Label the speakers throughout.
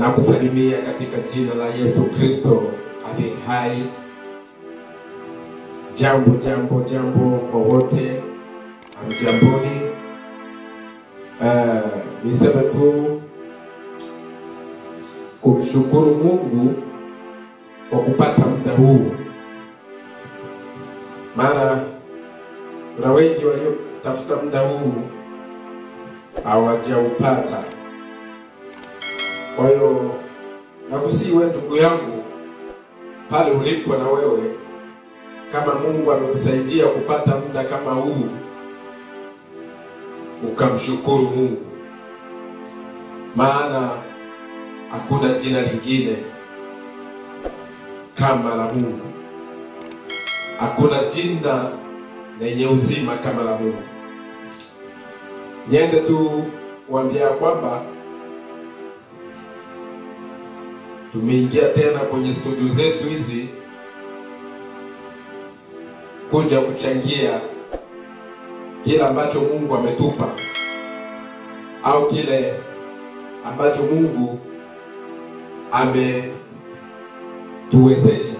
Speaker 1: Na kusalimia katika jina la Yesu Kristo aliye hai. Jambo kwa wote. Amjamboni. Niseme tu kumshukuru Mungu kwa kupata muda huu. Maana kuna wengi waliotafuta muda huu hawajaupata. Kwa hiyo nakusihi wewe ndugu yangu pale ulipo, na wewe kama Mungu amekusaidia kupata muda kama huu, ukamshukuru Mungu. Maana hakuna jina lingine kama la Mungu. Hakuna jina lenye uzima kama la Mungu. Niende tu kuambia kwamba tumeingia tena kwenye studio zetu hizi kuja kuchangia kile ambacho Mungu ametupa, au kile ambacho Mungu ametuwezesha.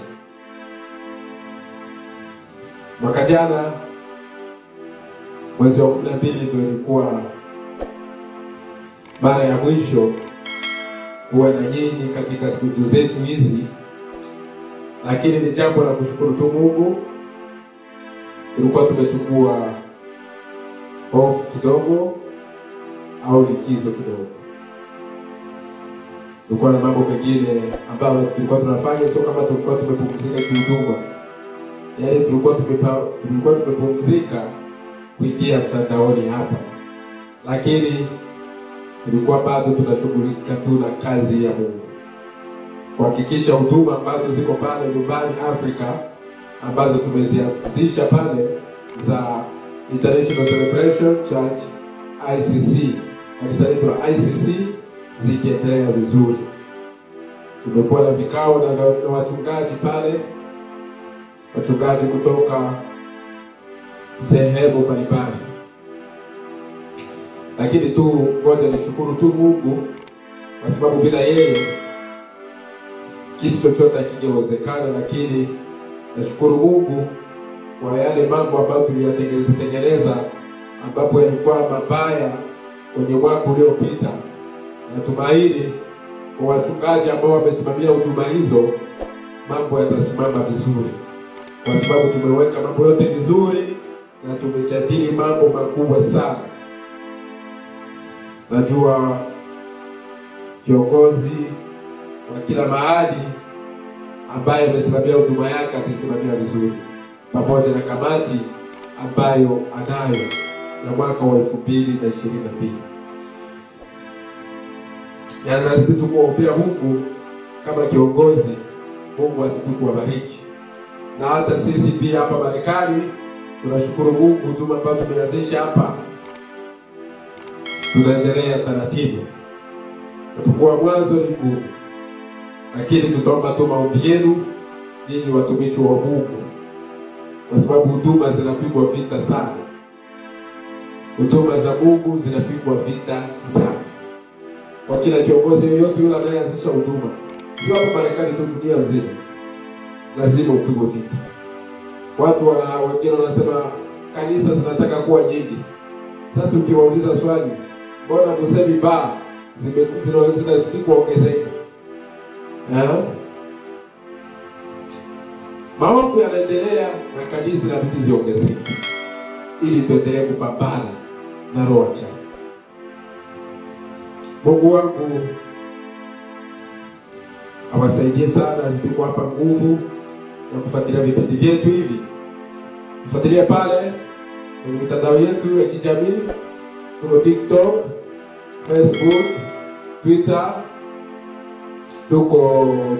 Speaker 1: Mwaka jana mwezi wa 12 ndio ilikuwa mara ya mwisho kuwa na nyinyi katika studio zetu hizi, lakini ni jambo la kushukuru tu Mungu. Tulikuwa tumechukua off kidogo au likizo kidogo. Tulikuwa na mambo mengine ambayo tulikuwa tunafanya, sio kama tulikuwa tumepumzika kihuduma. Yaani tulikuwa tumepumzika kuingia mtandaoni hapa, lakini tulikuwa bado tunashughulika tu na kazi ya Mungu, kuhakikisha huduma ambazo ziko pale nyumbani Afrika, ambazo tumezianzisha pale za International Celebration Church ICC, kanisa letu la ICC, zikiendelea vizuri. Tumekuwa na vikao na wachungaji pale, wachungaji kutoka sehemu mbalimbali. Lakini tu ngoja nishukuru tu Mungu, kwa sababu bila yeye kitu chochote hakingewezekana. Lakini nashukuru Mungu kwa yale mambo ambayo tuliyatengeneza, ambapo yalikuwa mabaya kwenye mwaka uliopita. Natumaini kwa wachungaji ambao wamesimamia huduma hizo, mambo yatasimama vizuri, kwa sababu tumeweka mambo yote vizuri na tumejadili mambo makubwa sana. Najua kiongozi wa kila mahali ambaye amesimamia huduma yake atasimamia vizuri, pamoja na kamati ambayo anayo ya mwaka wa 2022. Na nazidi kuombea Mungu kama kiongozi, Mungu azidi kuwabariki. Na hata sisi pia hapa Marekani tunashukuru Mungu, huduma ambayo tumeanzisha hapa tunaendelea taratibu. Tutakuwa mwanzo ni ngumu, lakini tutaomba tu maombi yenu ili watumishi wa Mungu, kwa sababu huduma zinapigwa vita sana. Huduma za Mungu zinapigwa vita sana. Kwa kila kiongozi yoyote yule anayeanzisha huduma, sio hapa Marekani tu, dunia nzima, lazima upigwe vita. Watu wengine wanasema kanisa zinataka kuwa nyingi. Sasa ukiwauliza swali, mbona msemi ba zinazidi kuongezeka? Maovu yanaendelea na kanisa inabidi ziongezeke, ili tuendelee kupambana na roho chafu. Mungu wangu awasaidie sana, azidi kuwapa nguvu na kufuatilia vipindi vyetu hivi. Mfuatilie pale kwenye mitandao yetu ya kijamii, kwenye TikTok, Facebook, Twitter, tuko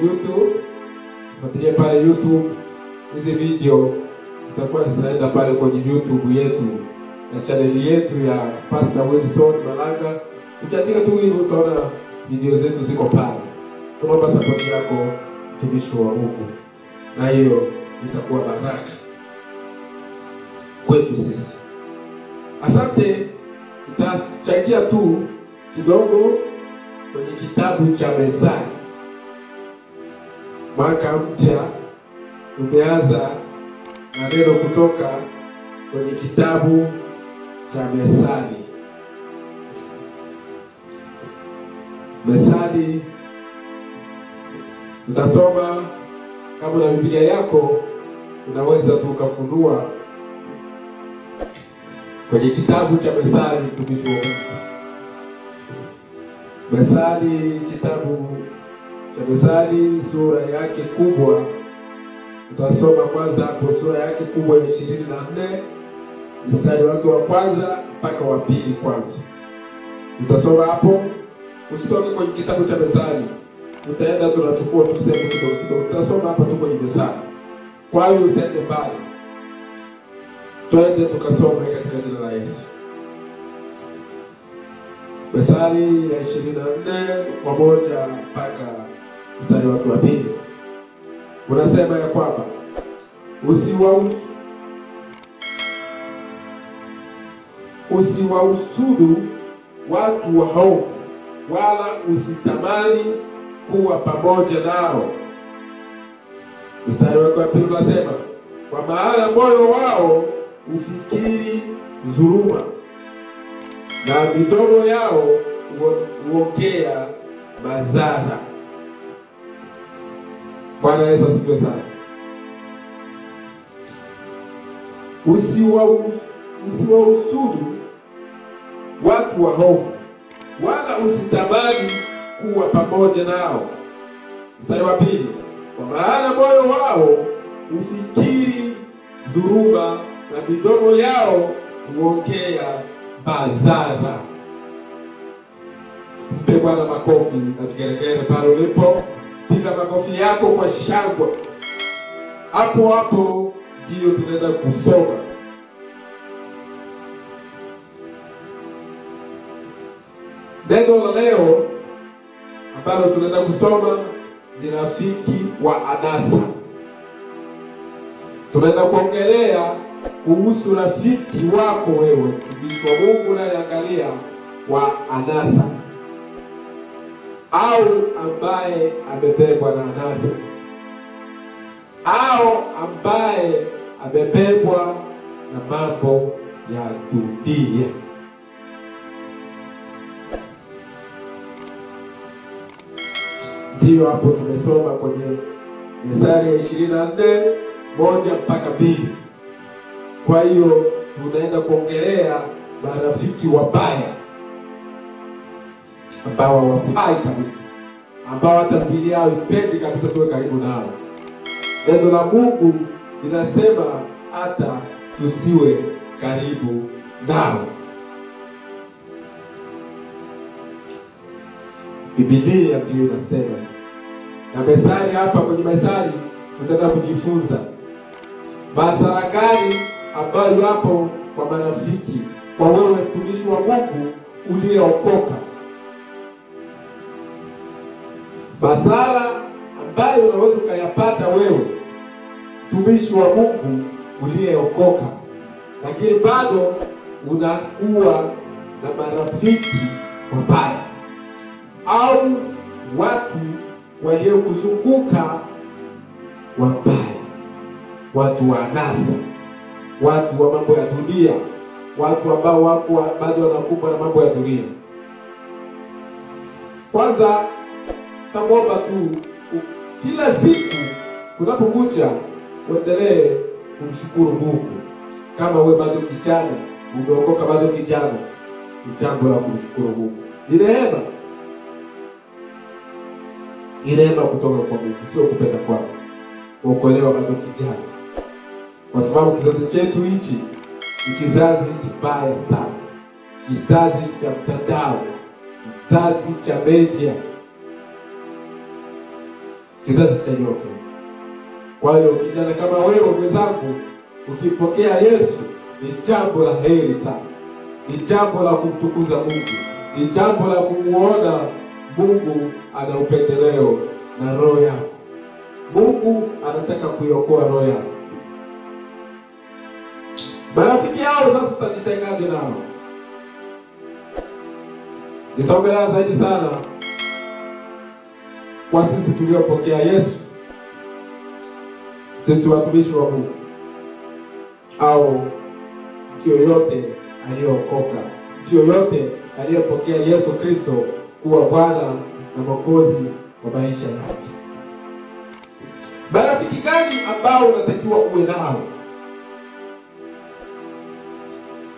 Speaker 1: YouTube. Mfuatilie pale YouTube. Hizi video zitakuwa zinaenda pale kwenye YouTube yetu na channel yetu ya Pastor Wilson Malanga. Ukiandika tu hivyo utaona video zetu ziko pale. Tunaomba support yako, mtumishi wa Mungu, na hiyo itakuwa baraka kwetu sisi. Asante. Tutachangia tu kidogo kwenye kitabu cha Methali. Mwaka mpya tumeanza na neno kutoka kwenye kitabu cha Methali. Methali utasoma kama na Biblia yako, unaweza tukafunua kwenye kitabu cha Methali mtumishi wa Mungu. Methali, kitabu cha Methali sura yake kubwa, utasoma kwanza hapo sura yake kubwa ya 24 mstari wake wa kwanza mpaka wa pili kwanza. Utasoma hapo, usitoke kwenye kitabu cha Methali. Utaenda tunachukua tuseme kidogo. Utasoma hapo tu kwenye Methali. Kwa hiyo usiende mbali. Twende tukasome katika jina la Yesu. Methali ya 24 kwa moja mpaka mstari wake wa pili. Unasema ya kwamba usiwausudu watu waovu, wala usitamani kuwa pamoja nao. Mstari wake wa pili unasema, kwa maana moyo wao ufikiri dhuluma, na midomo yao huongea madhara. Bwana Yesu asifiwe sana. Usiwausudu watu waovu, wala usitamani kuwa pamoja nao. Mstari wa pili, kwa maana moyo wao ufikiri dhuluma, na midomo yao huongea madhara. Mpe Bwana makofi na vigelegele pale ulipo. Piga makofi yako kwa shangwe. Hapo hapo ndio tunaenda kusoma. Neno la leo ambalo tunaenda kusoma ni rafiki wa anasa. Tunaenda kuongelea kuhusu rafiki wako wewe, mtumishi wa Mungu unayeangalia, wa anasa au ambaye amebebwa na anasa, au ambaye amebebwa na mambo ya dunia. Ndio hapo tumesoma kwenye Methali ya 24 moja mpaka 2. Kwa hiyo tunaenda kuongelea marafiki wabaya ambao hawafai kabisa, ambao hata Biblia yao ipendi kabisa tuwe karibu nao. Neno la Mungu linasema hata tusiwe karibu nao. Biblia ndio inasema. Na Methali hapa, kwenye Methali tutaenda kujifunza madhara gani ambayo yapo kwa marafiki, kwa wewe mtumishi wa Mungu uliyeokoka. Madhara ambayo unaweza kuyapata wewe mtumishi wa Mungu uliyeokoka, lakini bado unakuwa na marafiki wabaya au watu waliokuzunguka wabaya, watu wa anasa, watu wa mambo ya dunia, watu ambao wako bado wanakumbwa na mambo ya dunia. Kwanza takuomba tu kila siku unapokuja uendelee kumshukuru Mungu. Kama wewe bado kijana, umeokoka bado kijana, ni jambo la kumshukuru Mungu. Ni neema kutoka kwa Mungu, sio kupenda kwako. Uokolewa bado kijana. Kwa sababu kizazi chetu hichi ni kizazi kibaya sana. Kizazi cha mtandao, kizazi cha media, kizazi cha nyoka. Kwa hiyo kijana kama wewe mwenzangu, ukipokea Yesu ni jambo la heri sana. Ni jambo la kumtukuza Mungu. Ni jambo la kumuona Mungu ana upendeleo na roho yako. Mungu anataka kuiokoa roho yako. Marafiki hao sasa tutajitengaje nao? Nitaongelea zaidi sana kwa sisi tuliopokea Yesu, sisi watumishi wa Mungu, au mtu yoyote aliyeokoka, mtu yoyote aliyepokea Yesu Kristo kuwa Bwana na Mwokozi wa maisha yake. Marafiki gani ambao unatakiwa uwe nao,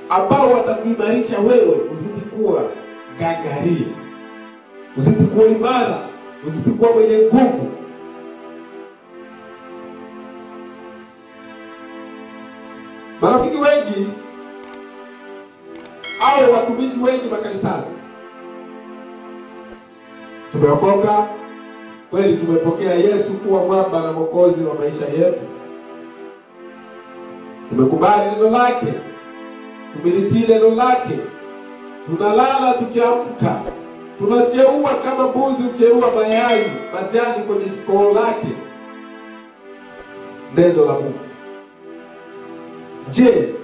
Speaker 1: ambao watakuimarisha wewe uzidi kuwa gangari, uzidi kuwa imara, uzidi kuwa mwenye nguvu? Marafiki wengi au watumishi wengi makanisani, tumeokoka kweli, tumepokea Yesu kuwa mwamba na Mwokozi wa maisha yetu, tumekubali neno lake, tumelitii neno lake, tunalala tukiamka, tunacheua kama mbuzi ucheua majani kwenye koo lake, neno la Mungu. Je,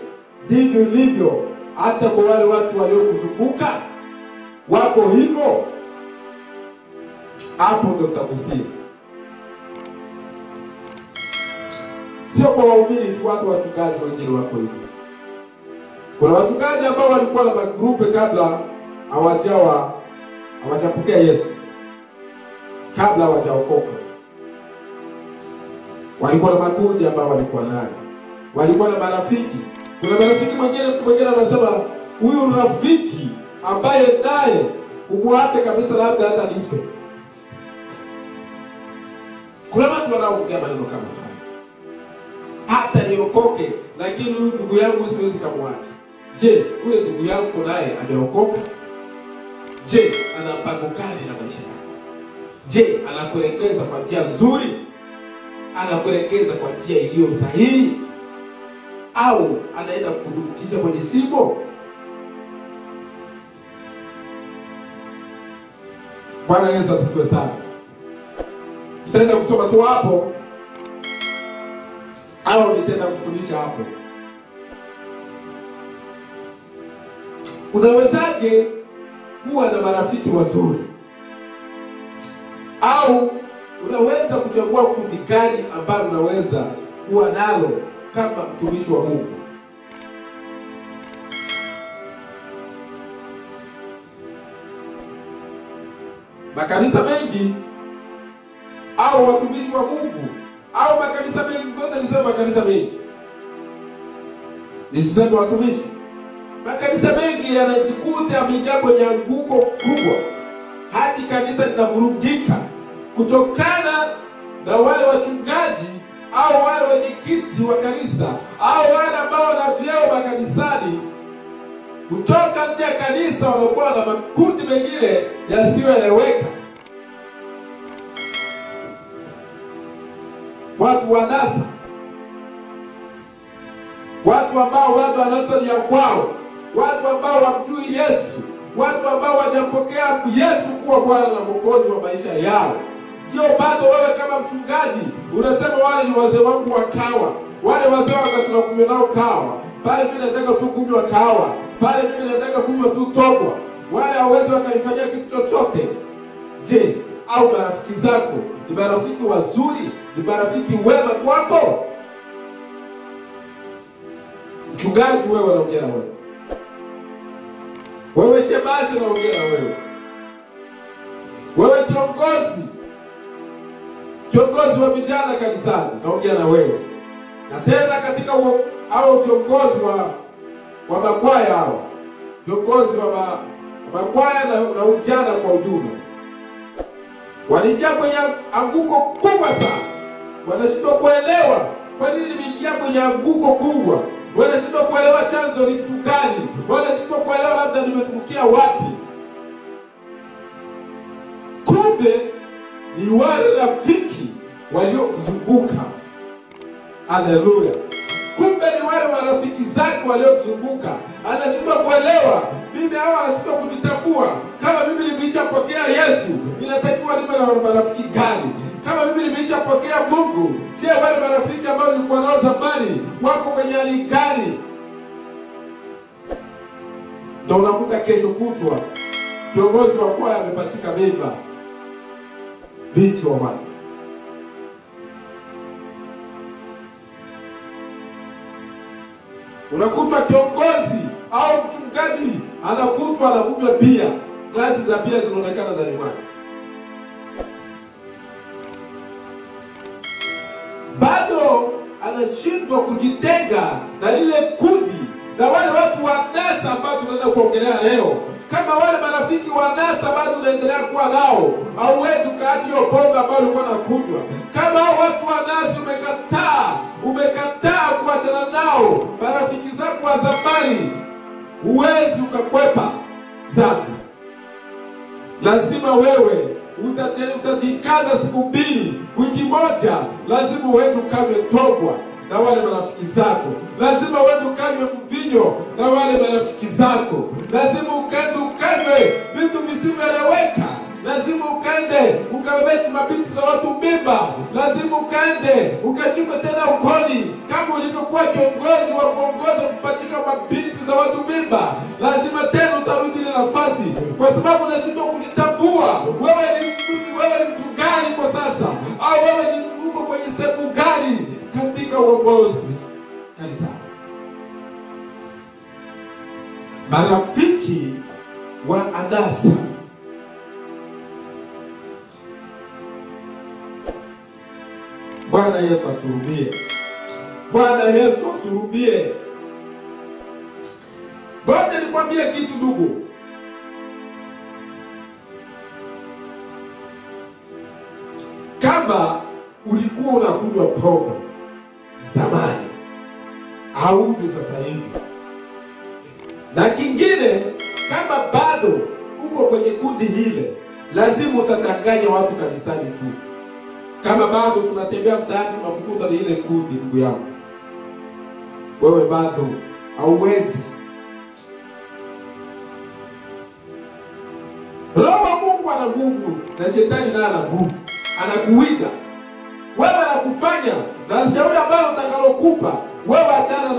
Speaker 1: ndivyo ilivyo hata kwa wale watu waliokuzunguka? Wako hivyo? Hapo ndo tutagusia. Sio kwa waumini tu, watu wachungaji wengine wako hivyo. Kuna wachungaji ambao walikuwa na magrupe kabla hawajapokea Yesu, kabla hawajaokoka. Walikuwa na makundi ambao walikuwa nayo, walikuwa na marafiki. Kuna marafiki mtu mwingine anasema huyu rafiki ambaye naye kumwacha kabisa labda hata nife. Kuna watu wanaongea maneno kama haya, hata niokoke lakini huyu ndugu yangu siwezi kumwacha. Je, yule ndugu yako naye ameokoka? Je, ana mpango gani na maisha yako? Je, anakuelekeza kwa njia nzuri? Anakuelekeza kwa njia iliyo sahihi? Au anaenda kudumikisha kwenye simo? Bwana Yesu asifiwe sana. Tutaenda kusoma tu hapo, au nitaenda kufundisha hapo. Unawezaje kuwa na marafiki wazuri? Au unaweza kuchagua kundi gani ambalo unaweza kuwa nalo kama mtumishi wa Mungu? Makanisa mengi au watumishi wa Mungu au makanisa mengi, ngoja niseme makanisa mengi, nisiseme watumishi. Makanisa mengi yanajikuta yameingia kwenye anguko kubwa, hadi kanisa linavurugika kutokana na wale wachungaji au wale wenyekiti wa kanisa au wale ambao wana vyeo makanisani kutoka nje ya kanisa, wanakuwa na makundi mengine yasiyoeleweka. Watu wanasa, watu ambao watu wanasa ni ya kwao, watu ambao wamjui Yesu, watu ambao hawajampokea Yesu kuwa Bwana na Mwokozi wa maisha yao. Ndio bado wewe kama mchungaji unasema wale ni wazee wangu wa kawa, wale wazee wangu tunakunywa nao kawa, pale mimi nataka tu kunywa kawa, pale mimi nataka kunywa tu togwa, wale hawezi wakanifanyia kitu chochote. Je, au marafiki zako ni marafiki wazuri? Ni marafiki wema kwako? Mchungaji wewe unaongea na wewe, wewe shemashi unaongea na wewe, wewe kiongozi wa vijana kanisani naongea na wewe, na tena katika au viongozi wa makwaya, hao viongozi wa makwaya na ujana kwa ujumla, wanaingia kwenye anguko kubwa sana. Wanashindwa kuelewa kwa nini nimeingia kwenye anguko kubwa, wanashindwa kuelewa chanzo ni kitu gani, wanashindwa kuelewa labda nimetumikia wapi. Kumbe ni wale rafiki waliokuzunguka. Haleluya. Kumbe ni wale marafiki zake waliokuzunguka. Anashindwa kuelewa, mimi hao anashindwa kujitambua. Kama mimi nimeshapokea Yesu, ninatakiwa niwe na marafiki gani? Kama mimi nimeshapokea Mungu, je, wale marafiki ambao nilikuwa nao zamani wako kwenye hali gani? Ndio unakuta kesho kutwa kiongozi wa kwaya amepachika mimba. binti wa watu. Unakuta kiongozi au mchungaji anakutwa anakunywa bia, glasi za bia zinaonekana ndani mwake. Bado anashindwa kujitenga na lile kundi na wale watu wa anasa ambao tunaenda kuongelea leo. Kama wale marafiki wa anasa bado unaendelea kuwa nao, hauwezi ukaacha hiyo pombe ambayo ulikuwa unakunywa. Kama hao watu wa anasa umekataa kuachana nao, marafiki zako wa zamani, huwezi ukakwepa dhambi. Lazima wewe utajikaza siku 2, wiki moja, lazima uende ukanywe togwa na wale marafiki zako. Lazima uende ukanywe mvinyo na wale marafiki zako. Lazima ukanywe vitu visivyoeleweka. Lazima ukaende ukabebeshe mabinti za watu mimba. Lazima ukaende ukashikwe tena ukoni kama ulivyokuwa kiongozi wa kuongoza kupachika mabinti za watu mimba. Lazima tena utarudi ile nafasi, kwa sababu unashindwa kujitambua. Wewe ni mtu gani kwa sasa? Au wewe ni uko kwenye sehemu gani katika uongozi kanisa? Marafiki wa anasa. Bwana Yesu aturudie. Bwana Yesu aturudie. Ngoja nikwambie kitu ndugu. Kama ulikuwa unakunywa pombe zamani au sasa hivi, na kingine, kama bado uko kwenye kundi hile, lazima utatanganya watu kanisani tu. Kama bado tunatembea mtaani na kukuta ni ile kundi, ndugu yangu, wewe bado hauwezi. Roho wa Mungu ana nguvu na shetani naye ana nguvu. Anakuiga wewe, anakufanya na shauri ambalo utakalokupa wewe. Achana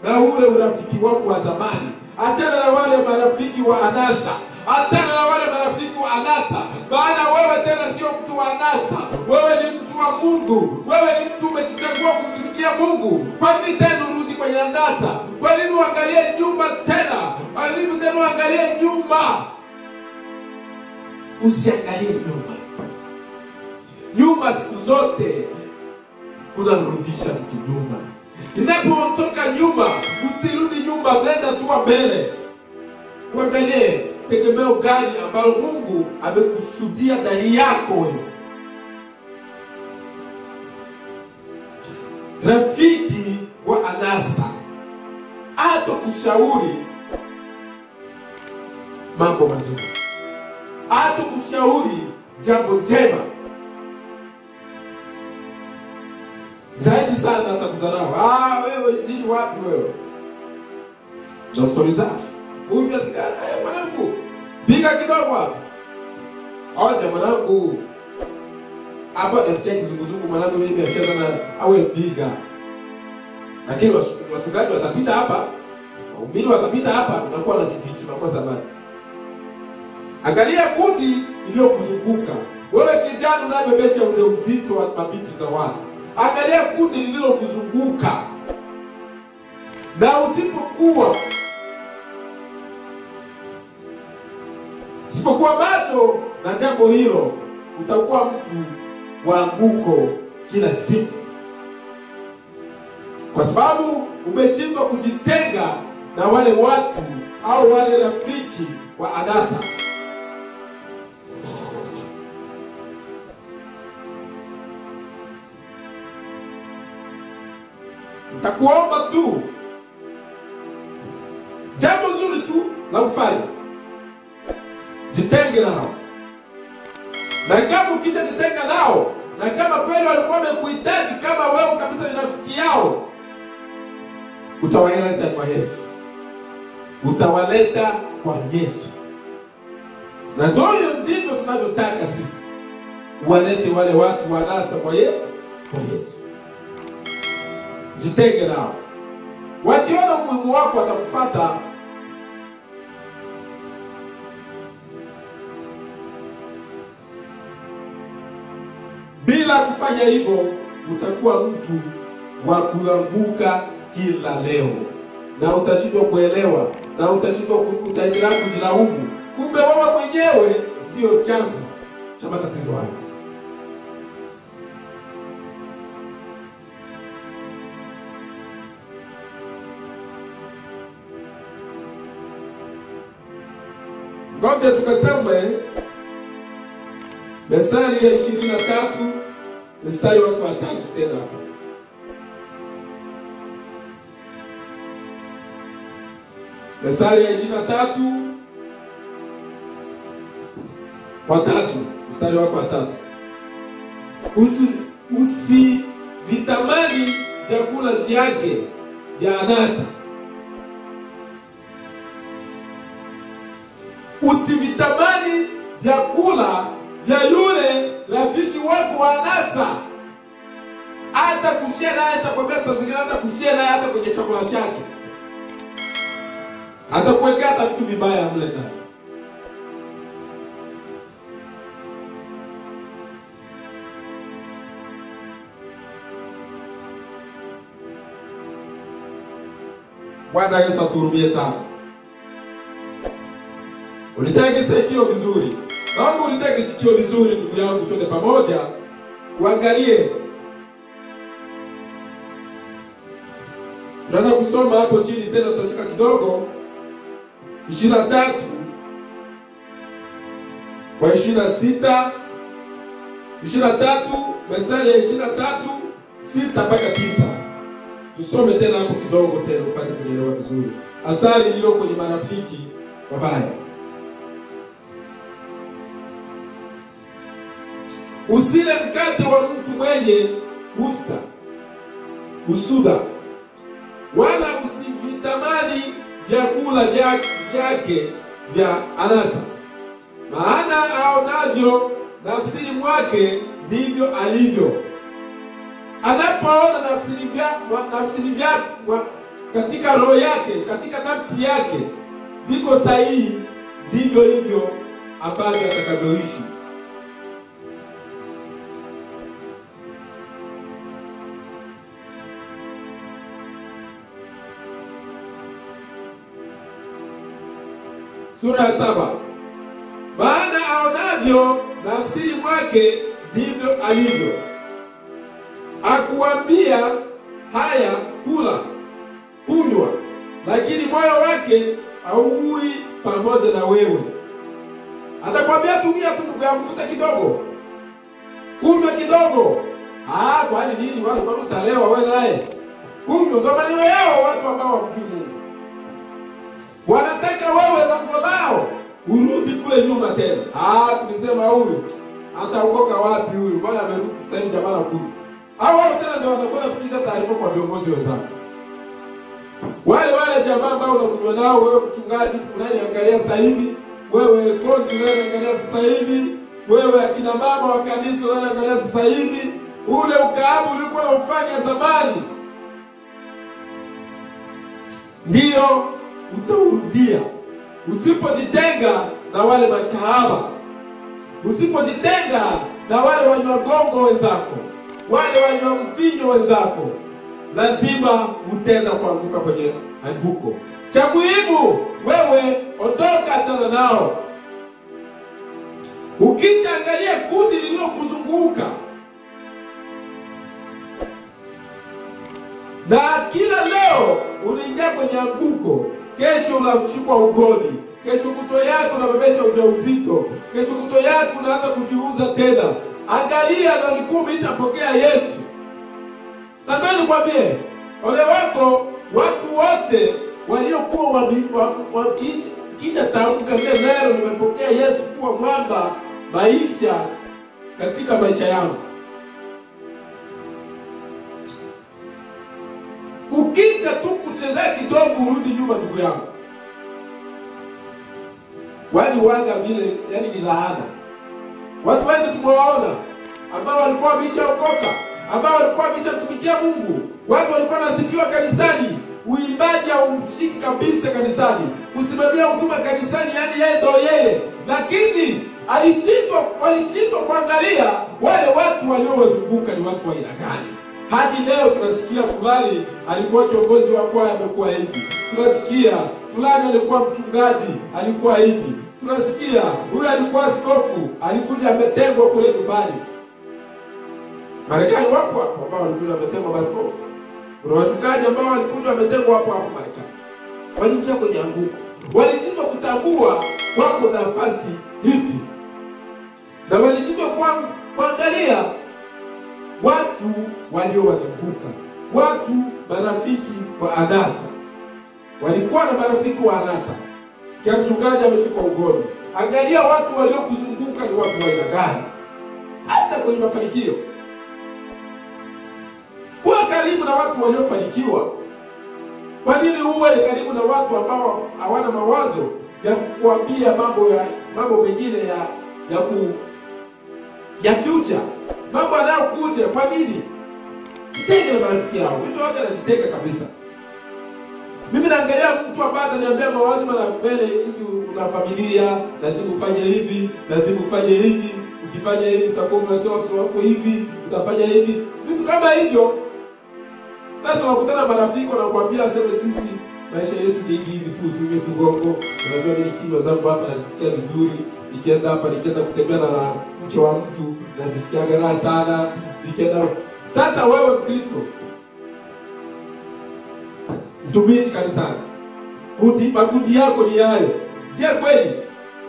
Speaker 1: na ule urafiki wako wa zamani. Achana na wale marafiki wa anasa. Achana na wale marafiki wa anasa. Maana wewe tena sio mtu wa anasa. Wewe ni mtu wa Mungu. Wewe ni mtu umejichagua kumtumikia Mungu. Kwa nini tena urudi kwenye anasa? Kwa nini uangalie nyuma tena? Kwa nini tena uangalie nyuma? Usiangalie nyuma. Nyuma siku zote kuna rudisha kinyuma. Unapotoka nyuma, usirudi nyuma, nenda tu mbele. Uangalie tegemeo gani ambalo Mungu amekusudia ndani yako wewe. Rafiki wa anasa hata kushauri mambo mazuri, hata kushauri jambo jema. Zaidi sana atakudharau. Wewe jini wapi wewe? Ndio story zako. Huyu sigara, mwanangu, piga kidogo hapa. Aje mwanangu. Hapa nasikia kizunguzungu, mwanangu, mimi biashara na awe piga. Lakini wachungaji watapita hapa, waumini watapita hapa, unakuwa na kificho makosa bado. Angalia kundi iliyokuzunguka. Wewe kijana unayebebesha ujauzito wa mabinti za watu. Angalia kundi lililokuzunguka. Na usipokuwa macho na jambo hilo, utakuwa mtu wa anguko kila siku. Kwa sababu umeshindwa kujitenga na wale watu au wale rafiki wa anasa. Nitakuomba tu jambo zuri tu la kufanya. Jitenge nao. Na kama ukisha jitenga nao, na kama kweli walikuwa wamekuhitaji kama wewe kabisa ni rafiki yao, utawaleta kwa Yesu. Utawaleta kwa Yesu. Na ndio ndivyo tunavyotaka sisi. Walete wale watu wanasa kwa Yesu. Jitenge nao. Wakiona umuhimu wako watakufuata. Bila kufanya hivyo, utakuwa mtu wa kuanguka kila leo, na utashindwa kuelewa, na utaendelea kujilaumu. Kumbe wewe mwenyewe ndio chanzo cha matatizo haya. Ngoja tukaseme Methali ya 23 mstari wake wa 3 tena hapo. Methali ya 23 wa 3, mstari wake wa 3. Usivitamani vyakula vyake vya anasa. Usivitamani vyakula vya yule rafiki wako wa anasa. Hata kushare naye, hata kwa pesa zingine, hata kushare naye hata kwenye chakula chake. Hata kuweka hata vitu vibaya mle ndani. Bwana Yesu aturumie sana. Unitege sikio vizuri. Naomba unitege sikio vizuri ndugu yangu, twende pamoja uangalie. Tunaanza kusoma hapo chini tena, tutashika kidogo 23 kwa 26. 23 Methali ya 23 6 mpaka 9. Tusome tena hapo kidogo tena upate kuelewa vizuri. Asali iliyo kwenye marafiki wabaya. Usile mkate wa mtu mwenye usuda, wala usivitamani vyakula vyake vya anasa. Maana aonavyo nafsini mwake ndivyo alivyo. Anapoona nafsini vyake katika roho yake, katika nafsi yake viko sahihi, ndivyo hivyo ambavyo atakavyoishi. Sura ya 7. Maana aonavyo nafsini mwake ndivyo alivyo. Akuambia haya, kula, kunywa, lakini moyo wake hauui pamoja na wewe. Atakwambia tumia tu ndugu yangu, futa kidogo, kunywa kidogo. Kwani nini? Watu kwa utalewa wewe naye. Kunywa ndio maneno yao watu ambao wamjui Mungu. Wanataka wewe lango lao urudi kule nyuma tena. Tulisema huyu ataokoka wapi huyu? Bwana amerudi sasa hivi jamaa kule. Wao tena ndio wanakuwa nafikisha taarifa kwa viongozi wenzao. Wale jamaa ambao unakunywa nao wewe, mchungaji unaniangalia sasa hivi, wewe kodi unaniangalia sasa hivi, wewe akina mama wa kanisa unaniangalia sasa hivi, ule ukaabu ulikuwa unafanya zamani ndio utaurudia usipojitenga na wale makahaba, usipojitenga na wale wanywagongo wenzako, wale wanyamvinyo wenzako. Lazima utenda kuanguka kwenye anguko. Cha muhimu wewe ondoka, achana nao. Ukishaangalia kundi lililokuzunguka na kila leo unaingia kwenye anguko, kesho unashikwa ugoni, kesho kuto yako unabebesha ujauzito, kesho kuto yako unaanza kujiuza tena. Angalia na ulikuwa umeshapokea Yesu. Nataka nikwambie, ole wako watu wote waliokuwa kisha tamka vile leo nimepokea Yesu kuwa mwamba maisha katika maisha yangu. Ukija tu kuchezea kidogo urudi nyuma ndugu yangu. Wali waga vile, yani ni laana. Watu wengi tumewaona ambao walikuwa wameshaokoka, ambao walikuwa wameshamtumikia Mungu, watu walikuwa wanasifiwa kanisani, uimbaji haumshiki kabisa kanisani, kusimamia huduma kanisani, yani yeye ndio yeye, lakini walishindwa kuangalia wale watu waliowazunguka ni watu wa aina gani. Hadi leo tunasikia fulani alikuwa kiongozi wa kwaya amekuwa hivi. Tunasikia fulani alikuwa mchungaji alikuwa hivi. Tunasikia huyu alikuwa askofu alikuja ametengwa kule nyumbani. Marekani wapo hapo ambao walikuja wametengwa askofu. Kuna wachungaji ambao walikuja wametengwa hapo Marekani. Waliingia kwenye anguko. Walishindwa kutambua wako nafasi hipi. Na walishindwa kuangalia watu waliowazunguka, watu marafiki wa anasa. Walikuwa na marafiki wa anasa. Sikia mchungaji ameshika ugoni. Angalia watu waliokuzunguka ni watu wa aina gani. Hata kwenye mafanikio, kuwa karibu na watu waliofanikiwa. Kwa nini uwe karibu na watu ambao hawana mawazo ya kukuambia mambo mengine ya future, mambo yanayokuja? Kwa nini? Jitenge na marafiki yao. Mimi wote najitenga kabisa. Mimi naangalia mtu ambaye ananiambia mawazo mara mbele hivi, una familia, lazima ufanye hivi, lazima ufanye hivi, ukifanya hivi utakuwa umewekea watoto wako hivi, utafanya hivi, vitu kama hivyo. Sasa unakutana marafiki wanakuambia aseme sisi maisha yetu ni hivi tu, tunywe tugongo, unajua mimi kinywa zangu hapa najisikia vizuri, nikienda hapa nikienda kutembea na mke wa mtu najisikia raha sana, nikienda. Sasa wewe Mkristo, mtumishi kanisani, makundi yako ni hayo. Je, kweli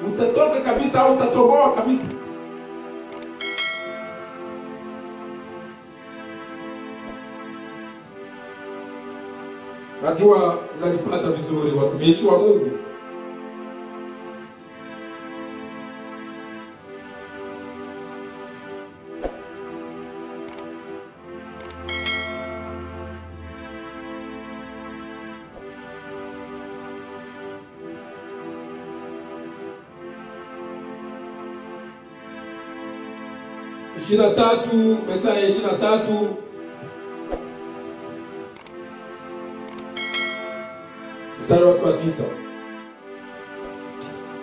Speaker 1: utatoka kabisa au utatoboa kabisa? Najua mnalipata vizuri watumishi wa Mungu. Methali 23 mstari wa 9.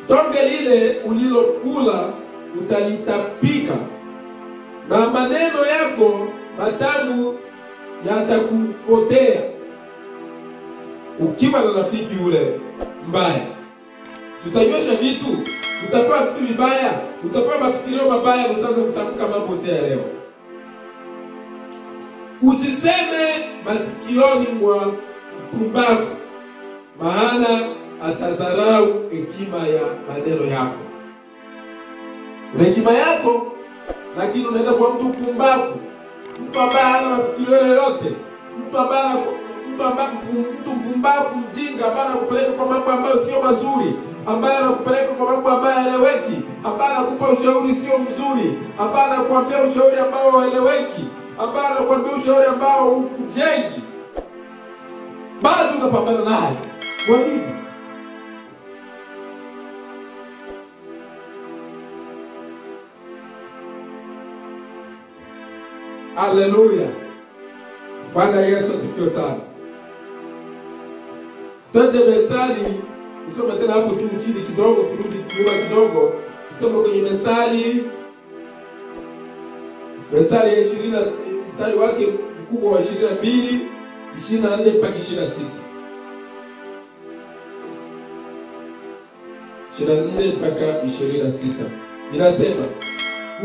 Speaker 1: Tonge lile ulilokula utalitapika, na maneno yako matamu yatakupotea. Ukiwa na rafiki yule mbaya, utanywesha vitu, utapewa vitu vibaya, utapewa mafikirio mabaya, utaanza kutamka mambo usiyoelewa. Usiseme masikioni mwa mpumbavu, maana atadharau hekima ya maneno yako. Una hekima yako, lakini unaenda kwa mtu mpumbavu, mtu ambaye hana mafikirio yoyote, mtu mpumbavu, mjinga, ambaye anakupeleka kwa mambo ambayo sio mazuri, ambaye anakupeleka kwa mambo ambayo haeleweki, ambaye anakupa ushauri sio mzuri, ambaye anakuambia ushauri ambao haeleweki, ambaye anakuambia ushauri ambao hukujengi. Bado unapambana naye. Kwa nini? Haleluya. Bwana Yesu asifiwe sana. Twende Methali, usome tena hapo tu chini kidogo, turudi nyuma kidogo. Tutoke kwenye Methali 20 mstari wake mkubwa wa 22, 24 mpaka 26. 24 mpaka 26. Inasema,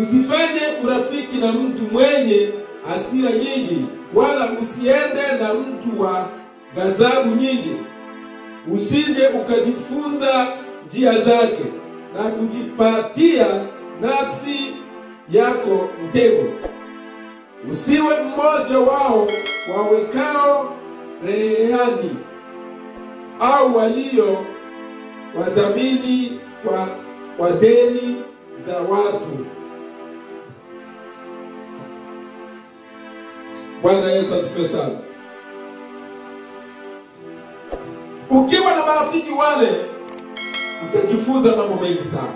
Speaker 1: usifanye urafiki na mtu mwenye hasira nyingi, wala usiende na mtu wa ghadhabu nyingi. Usije ukajifunza njia zake na kujipatia nafsi yako mtego. Usiwe mmoja wao wawekao rehani au walio wadhamini kwa deni za watu. Bwana Yesu asifiwe sana. Ukiwa na marafiki wale, utajifunza mambo mengi sana.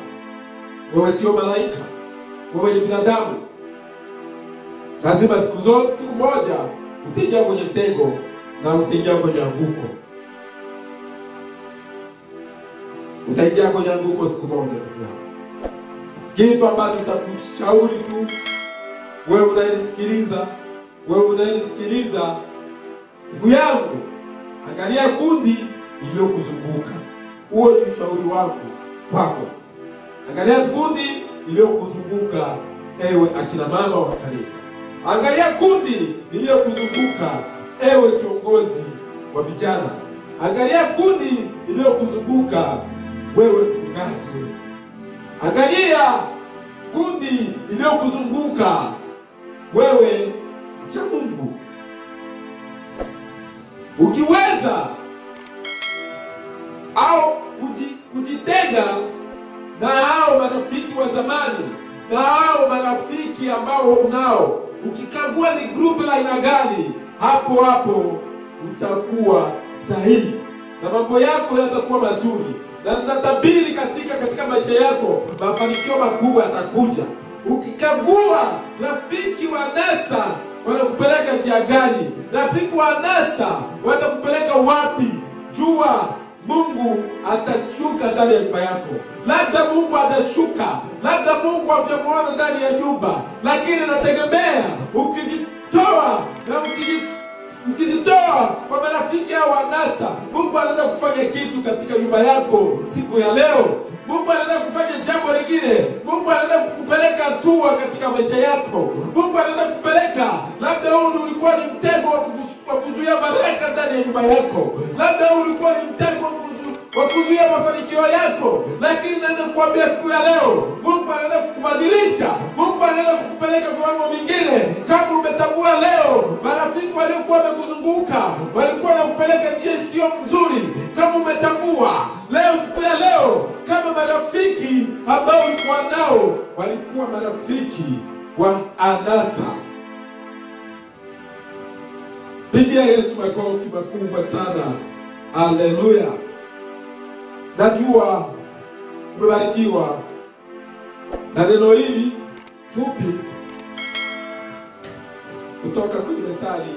Speaker 1: Wewe sio malaika, wewe ni binadamu. Lazima siku moja utaingia kwenye mtego na utaingia kwenye anguko. Utaingia kwenye anguko siku moja. Kitu ambacho nitakushauri tu wewe unayenisikiliza, ndugu yangu, angalia kundi iliyokuzunguka. Huo ni ushauri wangu kwako. Angalia kundi iliyokuzunguka, ewe akina mama wa kanisa. Angalia kundi iliyokuzunguka, ewe kiongozi wa vijana. Angalia kundi iliyokuzunguka, wewe mchungaji wetu. Angalia kundi iliyokuzunguka, wewe mcha Mungu. Ukiweza au kujitenga na hao marafiki wa zamani, na hao marafiki ambao unao, ukikagua ni grupu la aina gani, hapo utakuwa sahihi na mambo yako yatakuwa mazuri. Na natabiri katika maisha yako mafanikio makubwa yatakuja. Ukikagua rafiki wa nasa wanakupeleka njia gani, rafiki wa nasa watakupeleka wapi, jua Mungu atashuka ndani ya nyumba yako. Labda Mungu atashuka, labda Mungu haujamuona ndani ya nyumba, lakini nategemea ukijitoa kwa marafiki hao wanasa, Mungu anaenda kufanya kitu katika nyumba yako siku ya leo. Mungu anaenda kufanya jambo lingine. Mungu anaenda kukupeleka hatua katika maisha yako. Mungu anaenda kukupeleka, labda huu ulikuwa ni mtego wa kuzuia baraka ndani ya nyumba yako. Labda huu ulikuwa ni mtego wa kuzuia mafanikio yako, lakini naenda kukuambia siku ya leo, Mungu anaenda kukubadilisha. Mungu anaenda kukupeleka viwango vingine. Kama umetambua leo, marafiki waliokuwa wamekuzunguka walikuwa wanakupeleka njia sio nzuri. Kama umetambua leo, siku ya leo, kama marafiki ambao ulikuwa nao walikuwa marafiki wa anasa, pigia Yesu makofi makubwa sana. Haleluya. Najua umebarikiwa na neno hili fupi kutoka kwenye Methali.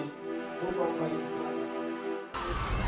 Speaker 1: Mungu akubariki sana.